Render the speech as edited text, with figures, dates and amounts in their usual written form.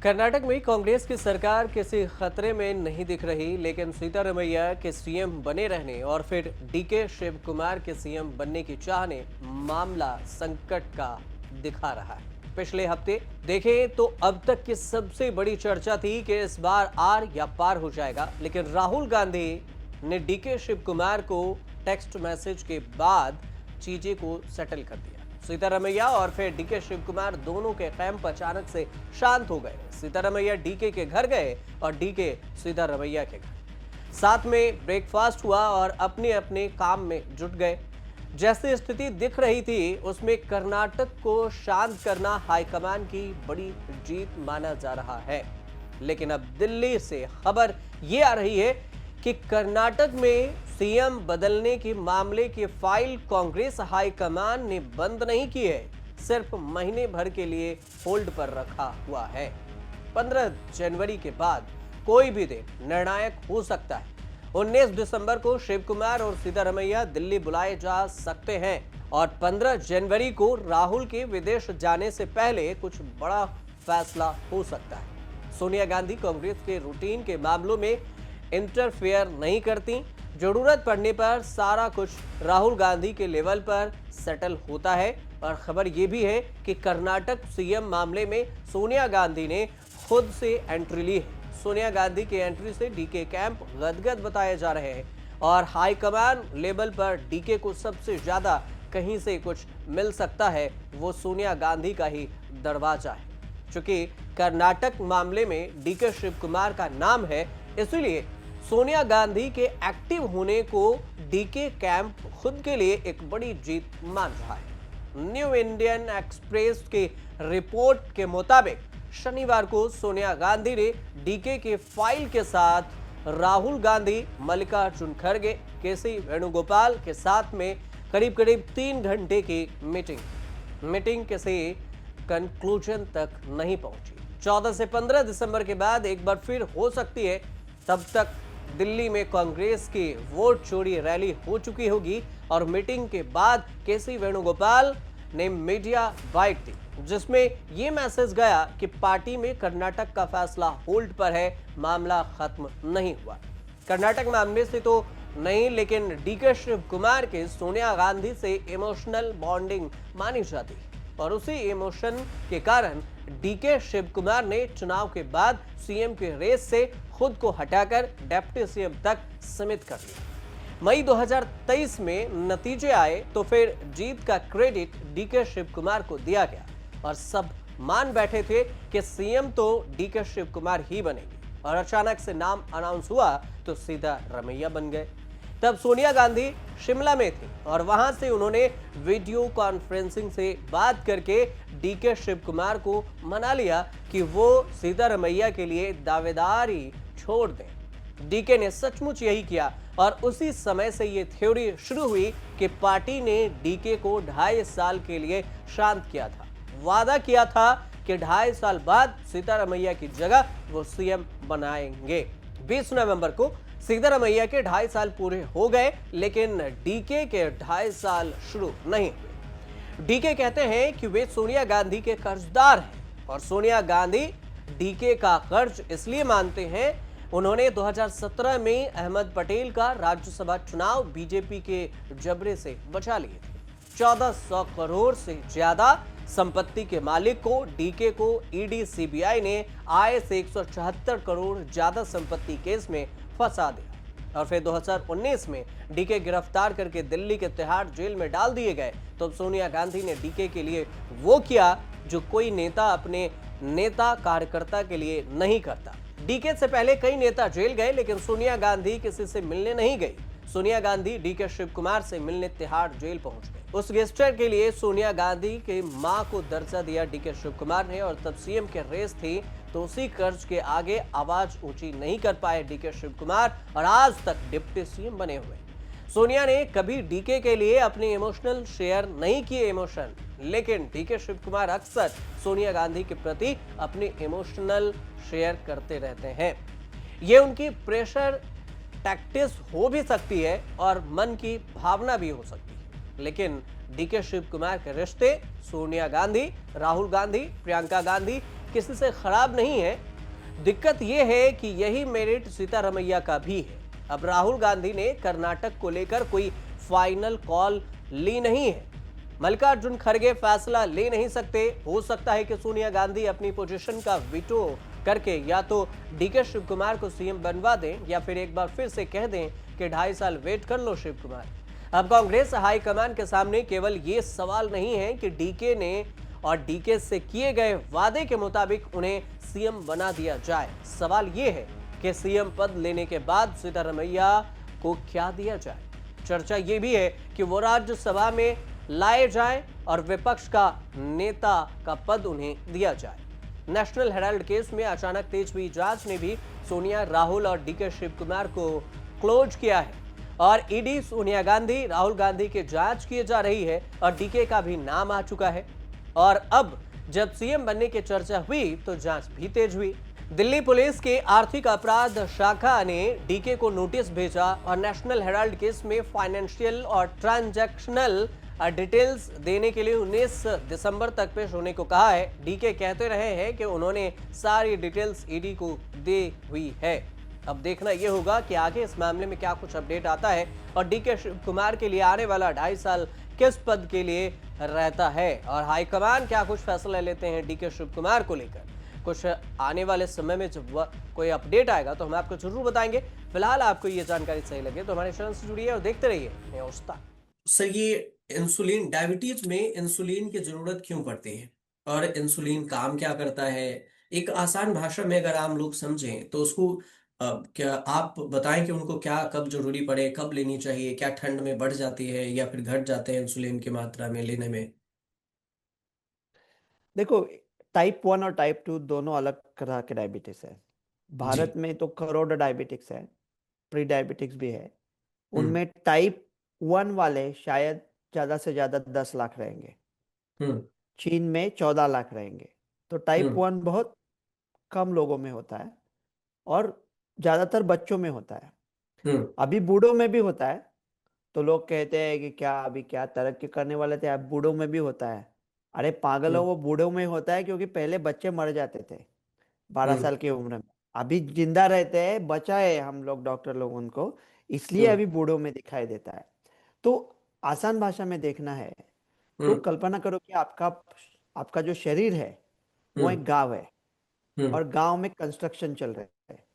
कर्नाटक में कांग्रेस की सरकार किसी खतरे में नहीं दिख रही, लेकिन सीतारमैया के सीएम बने रहने और फिर डीके शिव कुमार के सीएम बनने की चाह ने मामला संकट का दिखा रहा है। पिछले हफ्ते देखें तो अब तक की सबसे बड़ी चर्चा थी कि इस बार आर या पार हो जाएगा, लेकिन राहुल गांधी ने डीके शिव कुमार को टेक्स्ट मैसेज के बाद चीजें को सेटल कर दिया। सीतारमैया और फिर डीके शिव कुमार दोनों के कैंप अचानक से शांत हो गए। सीतारमैया डीके के घर गए और डीके सीतारमैया के घर। साथ में ब्रेकफास्ट हुआ और अपने अपने काम में जुट गए। जैसी स्थिति दिख रही थी उसमें कर्नाटक को शांत करना हाईकमान की बड़ी जीत माना जा रहा है। लेकिन अब दिल्ली से खबर ये आ रही है कि कर्नाटक में सीएम बदलने के मामले की फाइल कांग्रेस हाईकमान ने बंद नहीं की है, सिर्फ महीने भर के लिए होल्ड पर रखा हुआ है। 15 जनवरी के बाद कोई भी दिन निर्णायक हो सकता है। 19 दिसंबर को शिव कुमार और सीतारमैया दिल्ली बुलाए जा सकते हैं और 15 जनवरी को राहुल के विदेश जाने से पहले कुछ बड़ा फैसला हो सकता है। सोनिया गांधी कांग्रेस के रूटीन के मामलों में इंटरफेयर नहीं करती। जरूरत पड़ने पर सारा कुछ राहुल गांधी के लेवल पर सेटल होता है। और खबर यह भी है कि कर्नाटक सीएम मामले में सोनिया गांधी ने खुद से एंट्री ली है। सोनिया गांधी की एंट्री से डीके कैंप गदगद बताए जा रहे हैं और हाईकमान लेवल पर डीके को सबसे ज्यादा कहीं से कुछ मिल सकता है वो सोनिया गांधी का ही दरवाजा है। चूंकि कर्नाटक मामले में डीके शिव कुमार का नाम है, इसीलिए सोनिया गांधी के एक्टिव होने को डीके कैंप खुद के लिए एक बड़ी जीत मान रहा है। न्यू इंडियन एक्सप्रेस की रिपोर्ट के मुताबिक शनिवार को सोनिया गांधी ने डीके के फाइल के साथ राहुल गांधी, मल्लिकार्जुन खड़गे, केसी वेणुगोपाल के साथ में करीब 3 घंटे की मीटिंग किसी कंक्लूजन तक नहीं पहुंची। 14 से 15 दिसंबर के बाद एक बार फिर हो सकती है। तब तक दिल्ली में कांग्रेस की वोट चोरी रैली हो चुकी होगी और मीटिंग के बाद केसी वेणुगोपाल ने मीडिया बाइट दी, जिसमें यह मैसेज गया कि पार्टी में कर्नाटक का फैसला होल्ड पर है, मामला खत्म नहीं हुआ। कर्नाटक मामले से तो नहीं, लेकिन डीके शिव कुमार के सोनिया गांधी से इमोशनल बॉन्डिंग मानी जाती और उसी इमोशन के कारण डीके शिव कुमार ने चुनाव के बाद सीएम के रेस से खुद को हटाकर डिप्टी सीएम तक सीमित कर लिया। मई 2023 में नतीजे आए तो फिर जीत का क्रेडिट डीके शिव कुमार को दिया गया और सब मान बैठे थे कि सीएम तो डीके शिव कुमार ही बनेंगे और अचानक से नाम अनाउंस हुआ तो सीधा रमैया बन गए। तब सोनिया गांधी शिमला में थी और वहां से उन्होंने वीडियो कॉन्फ्रेंसिंग से बात करके डीके शिव कुमार को मना लिया कि वो सीतारमैया के लिए दावेदारी छोड़ दें। डीके ने सचमुच यही किया और उसी समय से ये थ्योरी शुरू हुई कि पार्टी ने डीके को 2.5 साल के लिए शांत किया था। वादा किया था कि 2.5 साल बाद सीतारमैया की जगह वो सीएम बनाएंगे। 20 नवंबर को सीतारमैया के 2.5 साल पूरे हो गए, लेकिन डीके के 2.5 साल शुरू नहीं हुए। डीके कहते हैं कि वे सोनिया गांधी के कर्जदार हैं और सोनिया गांधी डीके का कर्ज इसलिए मानते हैं, उन्होंने 2017 में अहमद पटेल का राज्यसभा चुनाव बीजेपी के जबरे से बचा लिए थे। 1400 करोड़ से ज्यादा संपत्ति के मालिक को डीके को ईडी सीबीआई ने आय से 174 करोड़ ज्यादा संपत्ति केस में फंसा दिया और फिर 2019 में डीके गिरफ्तार करके दिल्ली के तिहाड़ जेल में डाल दिए गए। तो सोनिया गांधी ने डीके के लिए वो किया जो कोई नेता अपने नेता कार्यकर्ता के लिए नहीं करता। डीके से पहले कई नेता जेल गए, लेकिन सोनिया गांधी किसी से मिलने नहीं गई। सोनिया गांधी डीके शिव कुमार से मिलने तिहाड़ जेल पहुंच गए। उस गेस्टर के लिए सोनिया गांधी के मां को दर्जा दिया डीके शिव कुमार ने और तब सीएम के रेस थी तो उसी कर्ज के आगे आवाज ऊंची नहीं कर पाए डीके शिव कुमार और आज तक डिप्टी सीएम बने हुए। सोनिया ने कभी डीके के लिए अपने इमोशनल शेयर नहीं किए इमोशन, लेकिन डीके शिव कुमार अक्सर सोनिया गांधी के प्रति अपने इमोशनल शेयर करते रहते हैं। ये उनकी प्रेशर टैक्टिस हो भी सकती है और मन की भावना भी हो सकती है, लेकिन डीके शिव कुमार के रिश्ते सोनिया गांधी, राहुल गांधी, प्रियंका गांधी, किसी से खराब नहीं है। दिक्कत यह है कि यही मेरिट सीतारमैया का भी है। अब राहुल गांधी ने कर्नाटक को लेकर कोई फाइनल कॉल ली नहीं है। मल्लिकार्जुन खड़गे फैसला ले नहीं सकते। हो सकता है कि सोनिया गांधी अपनी पोजीशन का वीटो करके या तो डीके शिव कुमार को सीएम बनवा दें या फिर एक बार फिर से कह दें कि 2.5 साल वेट कर लो शिव कुमार। अब कांग्रेस हाईकमान के सामने केवल ये सवाल नहीं है कि डीके ने और डीके से किए गए वादे के मुताबिक उन्हें सीएम बना दिया जाए। सवाल यह है कि सीएम पद लेने के बाद सीतारमैया को क्या दिया जाए। चर्चा यह भी है कि वो राज्यसभा में लाए जाएं और विपक्ष का नेता का पद उन्हें दिया जाए। नेशनल हेराल्ड केस में अचानक तेज हुई जांच ने भी सोनिया, राहुल और डीके शिव कुमार को क्लोज किया है और ईडी सोनिया गांधी, राहुल गांधी की जांच की जा रही है और डीके का भी नाम आ चुका है। और अब जब सीएम बनने की चर्चा हुई तो जांच भी तेज हुई। दिल्ली पुलिस के आर्थिक अपराध शाखा ने डीके को नोटिस भेजा और नेशनल हेराल्ड केस में फाइनेंशियल और ट्रांजैक्शनल डिटेल्स देने के लिए 19 दिसंबर तक पेश होने को कहा है। डीके कहते रहे हैं कि उन्होंने सारी डिटेल्स ईडी को दी हुई है। अब देखना यह होगा कि आगे इस मामले में क्या कुछ अपडेट आता है और डीके शिव कुमार के लिए आने वाला 2.5 साल किस पद के लिए रहता है और हाईकमान क्या कुछ फैसला लेते हैं डीके शिव कुमार को लेकर। कुछ आने वाले समय में जब कोई अपडेट आएगा तो हम आपको जरूर बताएंगे। फिलहाल आपको ये जानकारी सही लगे तो हमारे चैनल से जुड़िए और देखते रहिए न्यूज़ तक। सर, ये इंसुलिन, डायबिटीज में इंसुलिन की जरूरत क्यों पड़ती है और इंसुलिन काम क्या करता है, एक आसान भाषा में अगर आम लोग समझें तो उसको क्या आप बताएं कि उनको क्या कब जरूरी पड़े, कब लेनी चाहिए, क्या ठंड में बढ़ जाती है या फिर घट जाते हैं इंसुलिन की मात्रा में लेने में। देखो, टाइप 1 और टाइप 2 दोनों अलग तरह के डायबिटीज है। जी। भारत में तो करोड़ डायबिटिक्स है, प्री डायबिटिक्स भी है। हम्म। उनमें टाइप 1 वाले शायद ज़्यादा से ज़्यादा 10 लाख रहेंगे। हम्म। चीन में 14 लाख रहेंगे। तो टाइप हम्म। 1 बहुत कम लोगों में होता है और ज़्यादातर बच्चों में होता है। हम्म। अभी बूढ़ों में भी होता है। तो लोग कहते हैं कि क्या अभी क्या तरक्की करने वाले थे, अब बूढ़ों में भी होता है। अरे पागलों, हम्म। वो बूढ़ों में होता है क्योंकि पहले बच्चे मर जाते थे 12 साल हम्म। की उम्र में। अभी जिंदा रहते हैं, बचाए हम लोग डॉक्टर लोग उनको, इसलिए हम्म। अभी बूढ़ों में दिखाई देता है। तो आसान भाषा में देखना है तो हम्म। कल्पना करो कि आपका आपका जो शरीर है वो हम्म। एक गांव है हम्म। और गांव में कंस्ट्रक्शन चल रहा है।